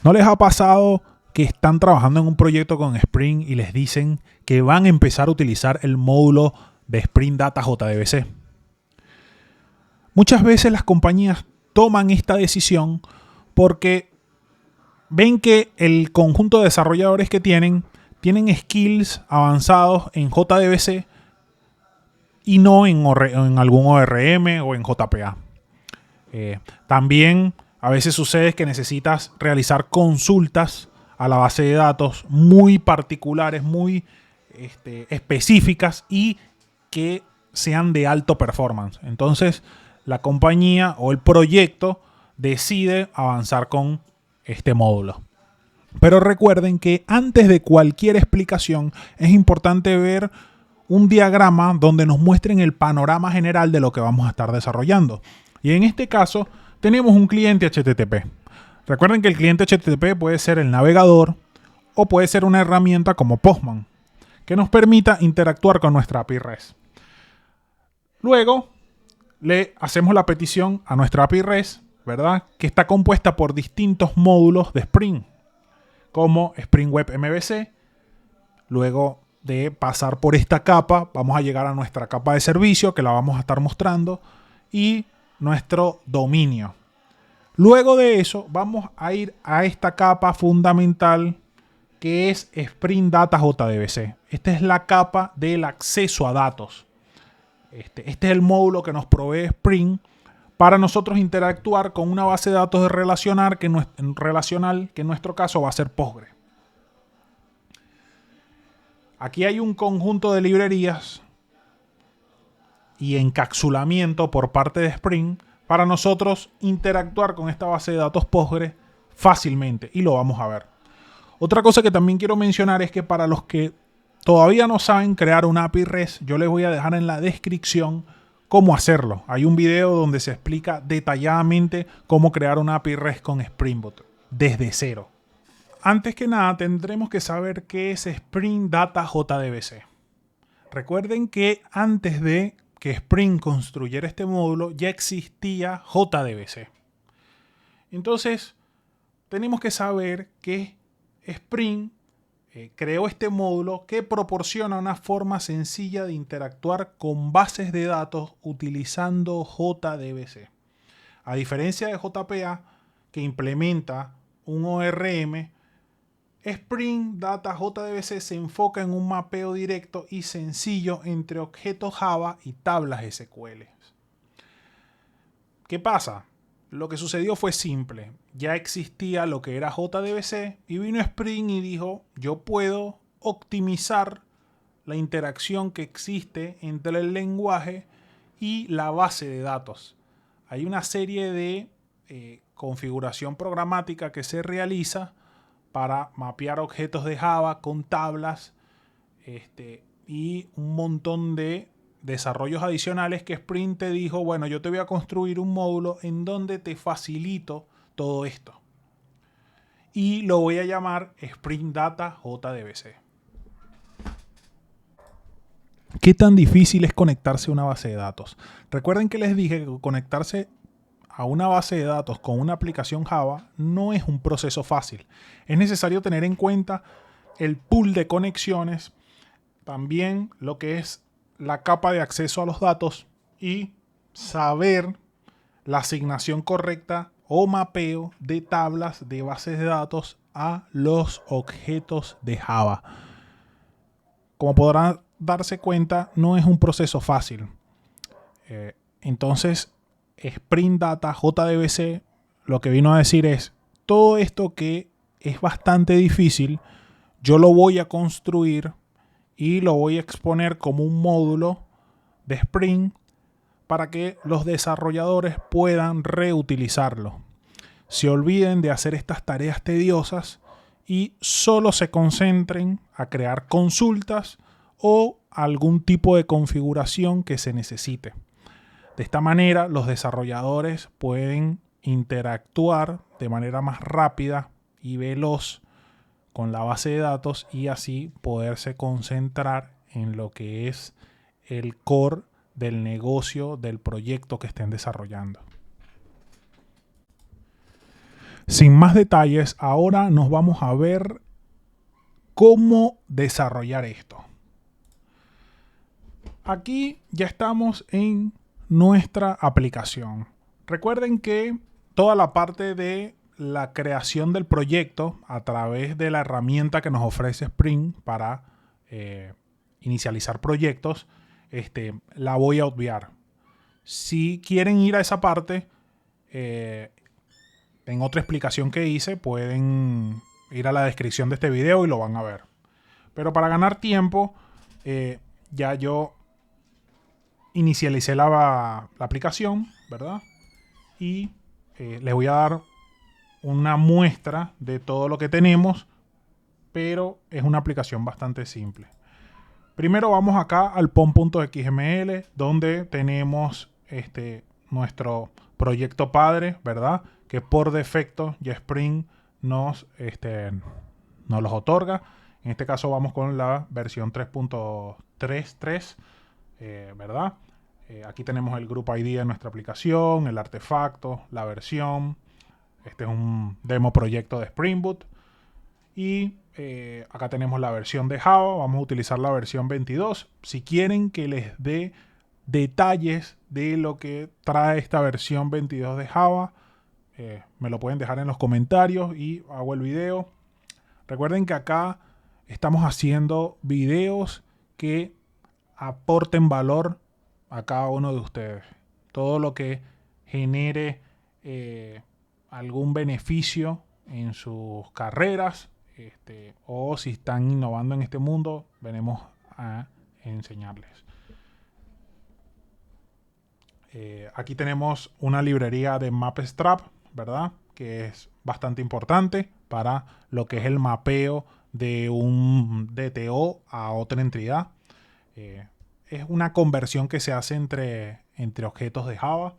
¿No les ha pasado que están trabajando en un proyecto con Spring y les dicen que van a empezar a utilizar el módulo de Spring Data JDBC? Muchas veces las compañías toman esta decisión porque ven que el conjunto de desarrolladores que tienen skills avanzados en JDBC y no en algún ORM o en JPA. También a veces sucede que necesitas realizar consultas a la base de datos muy particulares, muy específicas y que sean de alto performance. Entonces, la compañía o el proyecto decide avanzar con este módulo. Pero recuerden que antes de cualquier explicación es importante ver un diagrama donde nos muestren el panorama general de lo que vamos a estar desarrollando. Y en este caso tenemos un cliente HTTP. Recuerden que el cliente HTTP puede ser el navegador o puede ser una herramienta como Postman que nos permita interactuar con nuestra API REST. Luego le hacemos la petición a nuestra API REST, ¿verdad? Que está compuesta por distintos módulos de Spring, como Spring Web MVC. Luego de pasar por esta capa, vamos a llegar a nuestra capa de servicio, que la vamos a estar mostrando, y nuestro dominio. Luego de eso, vamos a ir a esta capa fundamental, que es Spring Data JDBC. Esta es la capa del acceso a datos. Este es el módulo que nos provee Spring para nosotros interactuar con una base de datos relacional, que en nuestro caso va a ser Postgre. Aquí hay un conjunto de librerías y encapsulamiento por parte de Spring para nosotros interactuar con esta base de datos Postgre fácilmente, y lo vamos a ver. Otra cosa que también quiero mencionar es que para los que todavía no saben crear una API REST, yo les voy a dejar en la descripción cómo hacerlo. Hay un video donde se explica detalladamente cómo crear una API REST con Spring Boot desde cero. Antes que nada, tendremos que saber qué es Spring Data JDBC. Recuerden que antes de que Spring construyera este módulo, ya existía JDBC. Entonces, tenemos que saber que Spring creó este módulo que proporciona una forma sencilla de interactuar con bases de datos utilizando JDBC. A diferencia de JPA, que implementa un ORM, Spring Data JDBC se enfoca en un mapeo directo y sencillo entre objetos Java y tablas SQL. ¿Qué pasa? Lo que sucedió fue simple. Ya existía lo que era JDBC y vino Spring y dijo, yo puedo optimizar la interacción que existe entre el lenguaje y la base de datos. Hay una serie de configuración programática que se realiza para mapear objetos de Java con tablas y un montón de desarrollos adicionales que Spring te dijo, bueno, yo te voy a construir un módulo en donde te facilito todo esto. Y lo voy a llamar Spring Data JDBC. ¿Qué tan difícil es conectarse a una base de datos? Recuerden que les dije que conectarse a una base de datos con una aplicación Java no es un proceso fácil. Es necesario tener en cuenta el pool de conexiones, también lo que es la capa de acceso a los datos y saber la asignación correcta o mapeo de tablas de bases de datos a los objetos de Java. Como podrán darse cuenta, no es un proceso fácil. Entonces, Spring Data JDBC lo que vino a decir es, todo esto que es bastante difícil, yo lo voy a construir y lo voy a exponer como un módulo de Spring para que los desarrolladores puedan reutilizarlo. Se olviden de hacer estas tareas tediosas y solo se concentren a crear consultas o algún tipo de configuración que se necesite. De esta manera, los desarrolladores pueden interactuar de manera más rápida y veloz con la base de datos y así poderse concentrar en lo que es el core del negocio del proyecto que estén desarrollando. Sin más detalles, ahora nos vamos a ver cómo desarrollar esto. Aquí ya estamos en nuestra aplicación. Recuerden que toda la parte de la creación del proyecto a través de la herramienta que nos ofrece Spring para inicializar proyectos, la voy a obviar. Si quieren ir a esa parte, en otra explicación que hice, pueden ir a la descripción de este video y lo van a ver. Pero para ganar tiempo, ya yo inicialicé la aplicación, ¿verdad? Y les voy a dar una muestra de todo lo que tenemos, pero es una aplicación bastante simple. Primero vamos acá al pom.xml, donde tenemos nuestro proyecto padre, ¿verdad? Que por defecto ya Spring nos los otorga. En este caso vamos con la versión 3.33, ¿verdad? Aquí tenemos el Group ID de nuestra aplicación, el artefacto, la versión. Este es un demo proyecto de Spring Boot. Y acá tenemos la versión de Java. Vamos a utilizar la versión 22. Si quieren que les dé detalles de lo que trae esta versión 22 de Java, me lo pueden dejar en los comentarios y hago el video. Recuerden que acá estamos haciendo videos que aporten valor a cada uno de ustedes. Todo lo que genere algún beneficio en sus carreras, o si están innovando en este mundo, venimos a enseñarles. Aquí tenemos una librería de Mapstrap, ¿verdad? Que es bastante importante para lo que es el mapeo de un DTO a otra entidad. Es una conversión que se hace entre objetos de Java.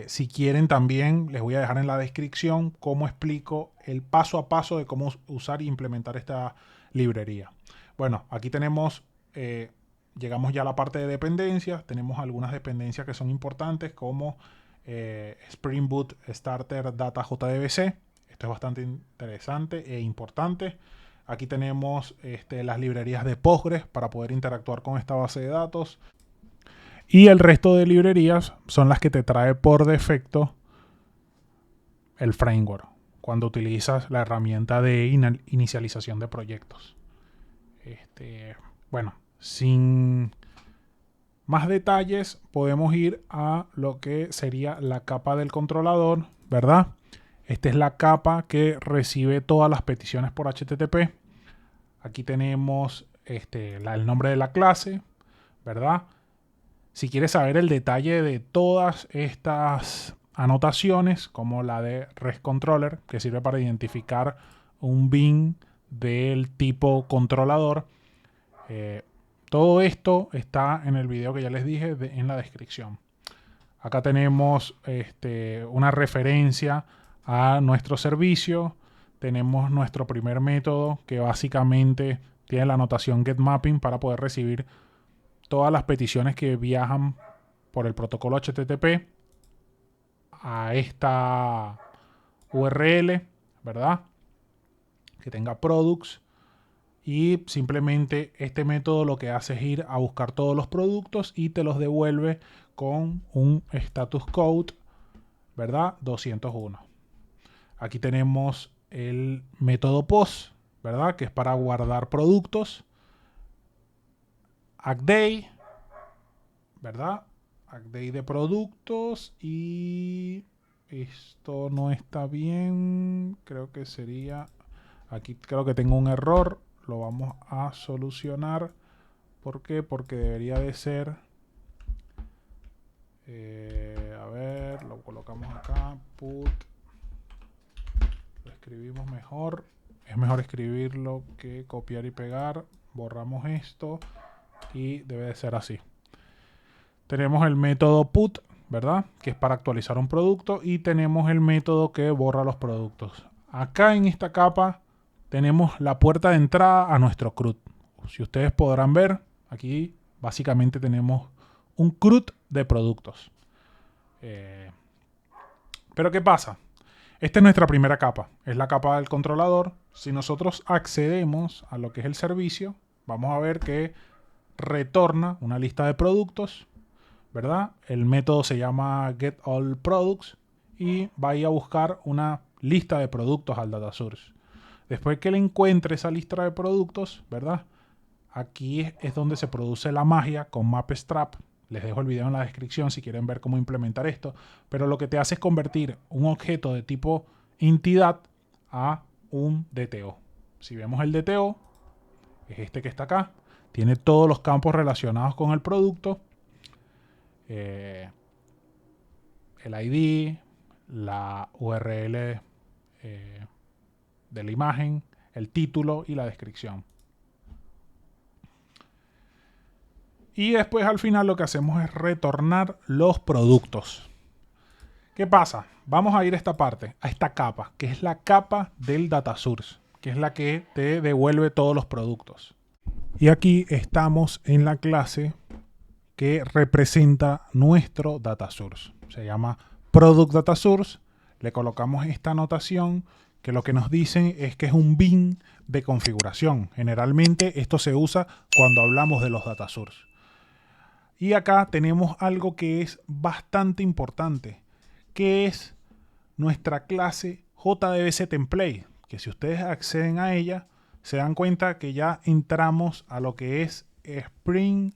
Si quieren también les voy a dejar en la descripción cómo explico el paso a paso de cómo usar e implementar esta librería. Bueno, aquí tenemos, llegamos ya a la parte de dependencias. Tenemos algunas dependencias que son importantes como Spring Boot Starter Data JDBC. Esto es bastante interesante e importante. Aquí tenemos las librerías de Postgres para poder interactuar con esta base de datos. Y el resto de librerías son las que te trae por defecto el framework cuando utilizas la herramienta de inicialización de proyectos. Bueno, sin más detalles podemos ir a lo que sería la capa del controlador, ¿verdad? Esta es la capa que recibe todas las peticiones por HTTP. Aquí tenemos el nombre de la clase, ¿verdad? Si quieres saber el detalle de todas estas anotaciones, como la de REST Controller, que sirve para identificar un bin del tipo controlador, todo esto está en el video que ya les dije en la descripción. Acá tenemos una referencia a nuestro servicio. Tenemos nuestro primer método que básicamente tiene la anotación getMapping para poder recibir todas las peticiones que viajan por el protocolo HTTP a esta URL, ¿verdad? Que tenga products. Y simplemente este método lo que hace es ir a buscar todos los productos y te los devuelve con un status code, ¿verdad? 201. Aquí tenemos el método POST, ¿verdad? Que es para guardar productos. ACDay, ¿verdad? ACDay de productos. Y esto no está bien. Creo que sería... Aquí creo que tengo un error. Lo vamos a solucionar. ¿Por qué? Porque debería de ser... a ver, lo colocamos acá. Put. Lo escribimos mejor. Es mejor escribirlo que copiar y pegar. Borramos esto. Y debe de ser así. Tenemos el método put, ¿verdad? Que es para actualizar un producto. Y tenemos el método que borra los productos. Acá en esta capa tenemos la puerta de entrada a nuestro CRUD. Si ustedes podrán ver, aquí básicamente tenemos un CRUD de productos. Pero ¿qué pasa? Esta es nuestra primera capa, es la capa del controlador. Si nosotros accedemos a lo que es el servicio, vamos a ver que retorna una lista de productos, ¿verdad? El método se llama getAllProducts y va a ir a buscar una lista de productos al data source. Después que le encuentre esa lista de productos, ¿verdad? Aquí es donde se produce la magia con MapStrap. Les dejo el video en la descripción si quieren ver cómo implementar esto. Pero lo que te hace es convertir un objeto de tipo entidad a un DTO. Si vemos el DTO, es este que está acá. Tiene todos los campos relacionados con el producto. El ID, la URL de la imagen, el título y la descripción. Y después al final lo que hacemos es retornar los productos. ¿Qué pasa? Vamos a ir a esta parte, a esta capa, que es la capa del data source, que es la que te devuelve todos los productos. Y aquí estamos en la clase que representa nuestro data source. Se llama Product Data Source. Le colocamos esta anotación que lo que nos dicen es que es un bin de configuración. Generalmente esto se usa cuando hablamos de los data source. Y acá tenemos algo que es bastante importante, que es nuestra clase JDBC Template, que si ustedes acceden a ella, se dan cuenta que ya entramos a lo que es Spring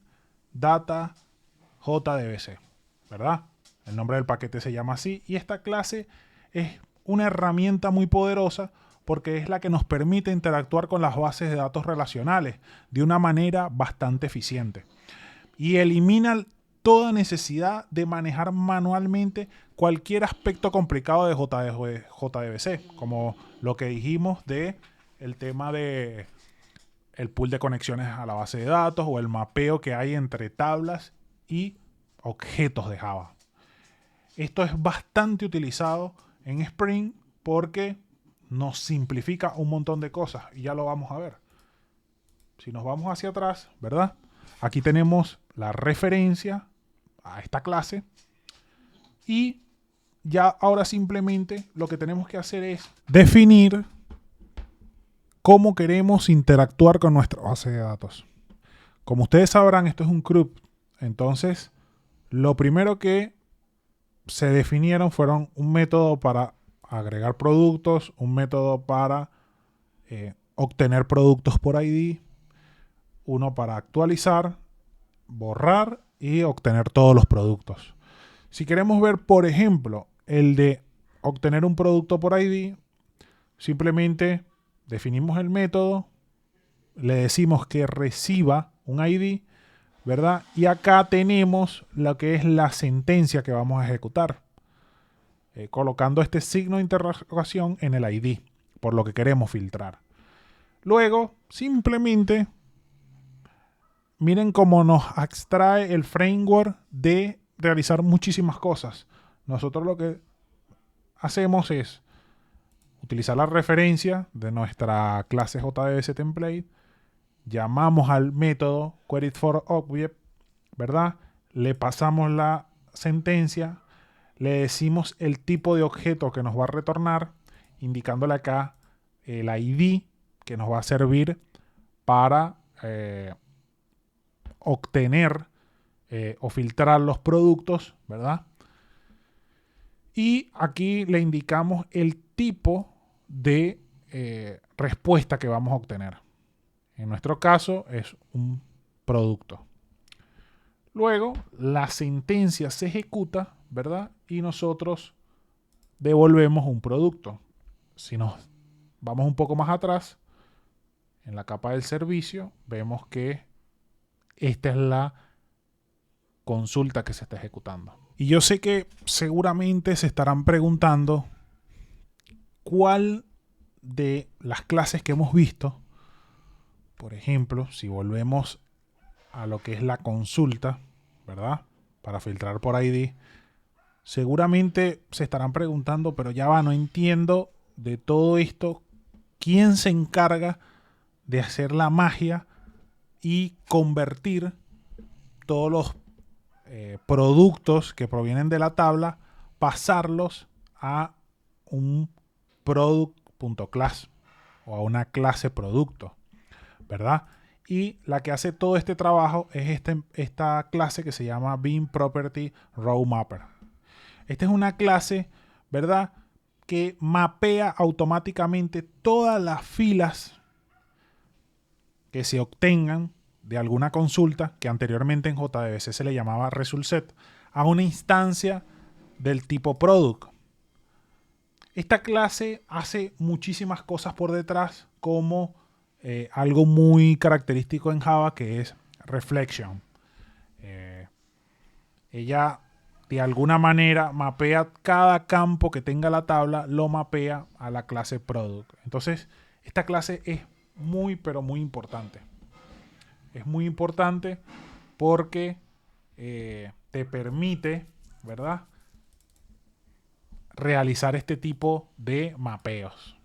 Data JDBC, ¿verdad? El nombre del paquete se llama así y esta clase es una herramienta muy poderosa porque es la que nos permite interactuar con las bases de datos relacionales de una manera bastante eficiente y elimina toda necesidad de manejar manualmente cualquier aspecto complicado de JDBC, como lo que dijimos de el tema de el pool de conexiones a la base de datos o el mapeo que hay entre tablas y objetos de Java. Esto es bastante utilizado en Spring porque nos simplifica un montón de cosas y ya lo vamos a ver. Si nos vamos hacia atrás, ¿verdad? Aquí tenemos la referencia a esta clase y ya ahora simplemente lo que tenemos que hacer es definir cómo queremos interactuar con nuestra base de datos. Como ustedes sabrán, esto es un CRUD. Entonces, lo primero que se definieron fueron un método para agregar productos, un método para obtener productos por ID, uno para actualizar, borrar y obtener todos los productos. Si queremos ver, por ejemplo, el de obtener un producto por ID, simplemente definimos el método, le decimos que reciba un ID, ¿verdad? Y acá tenemos lo que es la sentencia que vamos a ejecutar, colocando este signo de interrogación en el ID, por lo que queremos filtrar. Luego, simplemente, miren cómo nos extrae el framework de realizar muchísimas cosas. Nosotros lo que hacemos es utilizar la referencia de nuestra clase JDBC Template, llamamos al método queryForObject, ¿verdad? Le pasamos la sentencia, le decimos el tipo de objeto que nos va a retornar, indicándole acá el ID que nos va a servir para obtener o filtrar los productos, ¿verdad? Y aquí le indicamos el tipo de respuesta que vamos a obtener. En nuestro caso es un producto. Luego la sentencia se ejecuta, ¿verdad? Y nosotros devolvemos un producto. Si nos vamos un poco más atrás, en la capa del servicio, vemos que esta es la consulta que se está ejecutando. Y yo sé que seguramente se estarán preguntando cuál de las clases que hemos visto, por ejemplo, si volvemos a lo que es la consulta, ¿verdad? Para filtrar por ID, seguramente se estarán preguntando, pero ya va, no entiendo de todo esto, ¿quién se encarga de hacer la magia y convertir todos los productos que provienen de la tabla, pasarlos a un product.class o a una clase producto, ¿verdad? Y la que hace todo este trabajo es esta clase que se llama Bean Property Row Mapper. Esta es una clase, ¿verdad?, que mapea automáticamente todas las filas que se obtengan de alguna consulta, que anteriormente en JDBC se le llamaba result set, a una instancia del tipo product. Esta clase hace muchísimas cosas por detrás, como algo muy característico en Java, que es reflection. Ella de alguna manera mapea cada campo que tenga la tabla, lo mapea a la clase product. Entonces, esta clase es muy, pero muy importante. Es muy importante porque te permite, ¿verdad?, realizar este tipo de mapeos.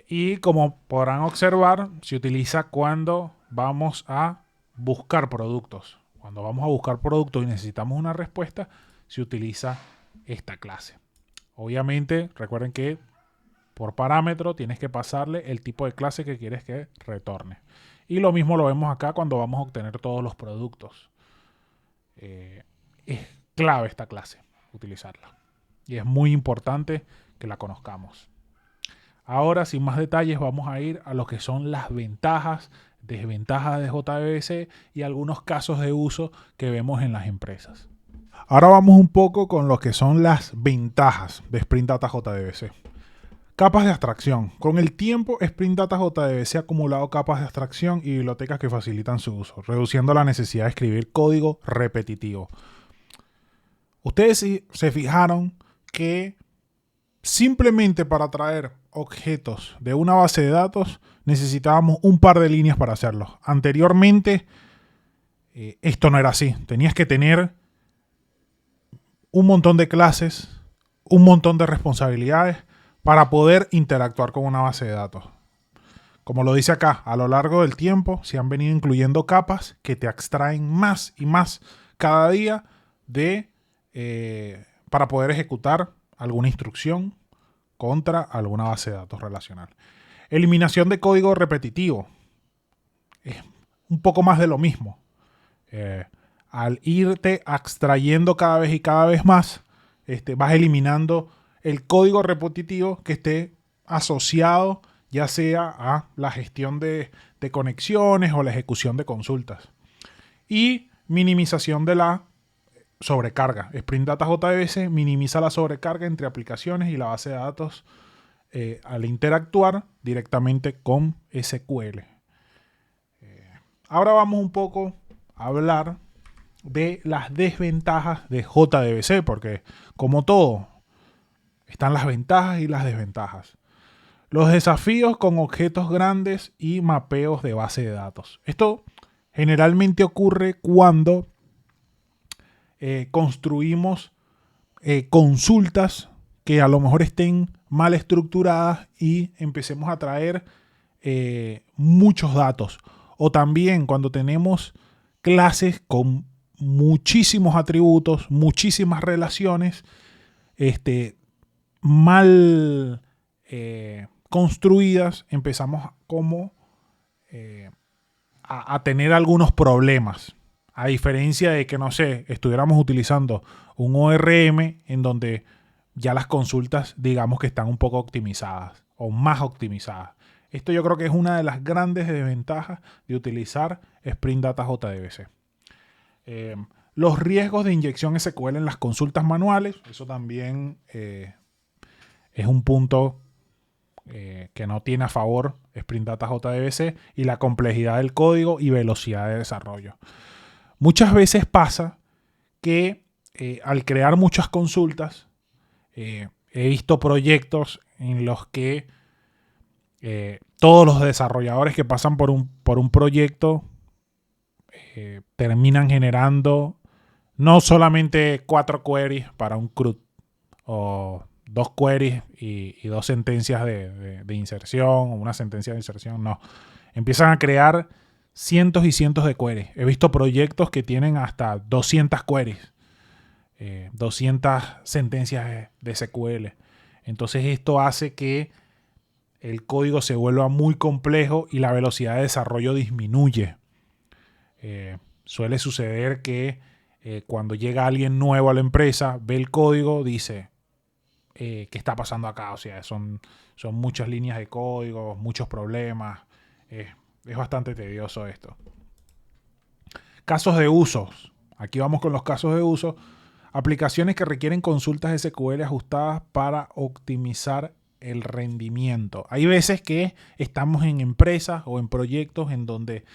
Y como podrán observar, se utiliza cuando vamos a buscar productos. Cuando vamos a buscar productos y necesitamos una respuesta, se utiliza esta clase. Obviamente, recuerden que por parámetro tienes que pasarle el tipo de clase que quieres que retorne. Y lo mismo lo vemos acá cuando vamos a obtener todos los productos. Es clave esta clase, utilizarla. Y es muy importante que la conozcamos. Ahora, sin más detalles, vamos a ir a lo que son las ventajas, desventajas de JDBC y algunos casos de uso que vemos en las empresas. Ahora vamos un poco con lo que son las ventajas de Spring Data JDBC. Capas de abstracción. Con el tiempo, Spring Data JDBC ha acumulado capas de abstracción y bibliotecas que facilitan su uso, reduciendo la necesidad de escribir código repetitivo. Ustedes se fijaron que simplemente para traer objetos de una base de datos necesitábamos un par de líneas para hacerlo. Anteriormente esto no era así. Tenías que tener un montón de clases, un montón de responsabilidades para poder interactuar con una base de datos. Como lo dice acá, a lo largo del tiempo se han venido incluyendo capas que te abstraen más y más cada día para poder ejecutar alguna instrucción contra alguna base de datos relacional. Eliminación de código repetitivo. Es un poco más de lo mismo. Al irte abstrayendo cada vez y cada vez más, vas eliminando el código repetitivo que esté asociado ya sea a la gestión de conexiones o la ejecución de consultas. Y minimización de la sobrecarga. Spring Data JDBC minimiza la sobrecarga entre aplicaciones y la base de datos al interactuar directamente con SQL. Ahora vamos un poco a hablar de las desventajas de JDBC, porque como todo, están las ventajas y las desventajas. Los desafíos con objetos grandes y mapeos de base de datos. Esto generalmente ocurre cuando construimos consultas que a lo mejor estén mal estructuradas y empecemos a traer muchos datos. O también cuando tenemos clases con muchísimos atributos, muchísimas relaciones, mal construidas, empezamos a tener algunos problemas. A diferencia de que, no sé, estuviéramos utilizando un ORM en donde ya las consultas, digamos que están un poco optimizadas o más optimizadas. Esto yo creo que es una de las grandes desventajas de utilizar Spring Data JDBC. Los riesgos de inyección SQL en las consultas manuales, eso también es un punto que no tiene a favor Spring Data JDBC, y la complejidad del código y velocidad de desarrollo. Muchas veces pasa que al crear muchas consultas, he visto proyectos en los que todos los desarrolladores que pasan por un proyecto terminan generando no solamente 4 queries para un CRUD o 2 queries y 2 sentencias de inserción o una sentencia de inserción, no. Empiezan a crear cientos y cientos de queries. He visto proyectos que tienen hasta 200 queries. 200 sentencias de SQL. Entonces esto hace que el código se vuelva muy complejo y la velocidad de desarrollo disminuye. Suele suceder que cuando llega alguien nuevo a la empresa, ve el código, dice, ¿qué está pasando acá? O sea, son muchas líneas de código, muchos problemas. Es bastante tedioso esto. Casos de usos. Aquí vamos con los casos de uso. Aplicaciones que requieren consultas SQL ajustadas para optimizar el rendimiento. Hay veces que estamos en empresas o en proyectos en donde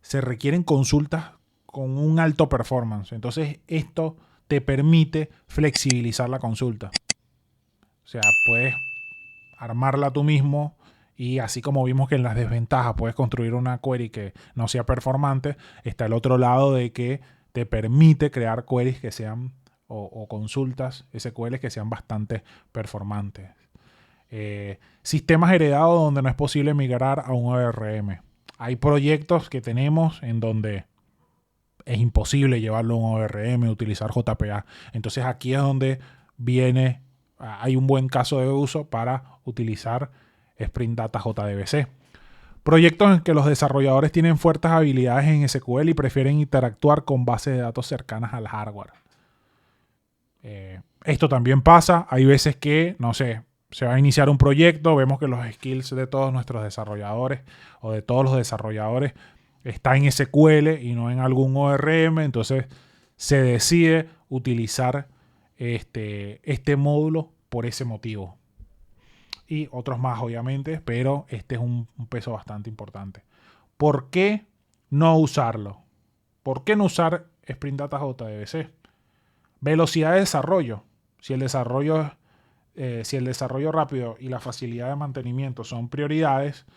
se requieren consultas con un alto performance. Entonces esto te permite flexibilizar la consulta. O sea, puedes armarla tú mismo y así como vimos que en las desventajas puedes construir una query que no sea performante, está el otro lado de que te permite crear queries que sean o consultas SQL que sean bastante performantes. Sistemas heredados donde no es posible migrar a un ORM. Hay proyectos que tenemos en donde es imposible llevarlo a un ORM, utilizar JPA. Entonces aquí es donde hay un buen caso de uso para utilizar Spring Data JDBC. Proyectos en que los desarrolladores tienen fuertes habilidades en SQL y prefieren interactuar con bases de datos cercanas al hardware. Esto también pasa. Hay veces que, no sé, se va a iniciar un proyecto, vemos que los skills de todos nuestros desarrolladores o de todos los desarrolladores está en SQL y no en algún ORM, entonces se decide utilizar este módulo por ese motivo. Y otros más, obviamente, pero este es un peso bastante importante. ¿Por qué no usarlo? ¿Por qué no usar Spring Data JDBC? Velocidad de desarrollo. Si el desarrollo rápido y la facilidad de mantenimiento son prioridades,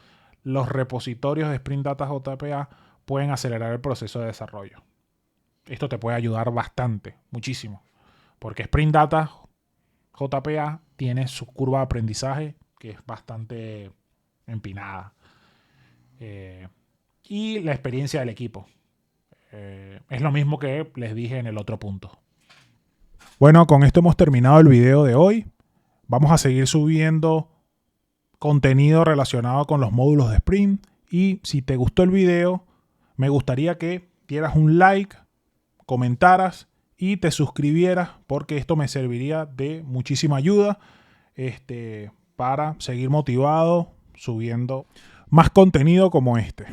los repositorios de Spring Data JPA pueden acelerar el proceso de desarrollo. Esto te puede ayudar bastante, muchísimo, porque Spring Data JPA tiene su curva de aprendizaje que es bastante empinada. Y la experiencia del equipo. Es lo mismo que les dije en el otro punto. Bueno, con esto hemos terminado el video de hoy. Vamos a seguir subiendo contenido relacionado con los módulos de Spring. Y si te gustó el video, me gustaría que dieras un like, comentaras y te suscribieras, porque esto me serviría de muchísima ayuda para seguir motivado subiendo más contenido como este.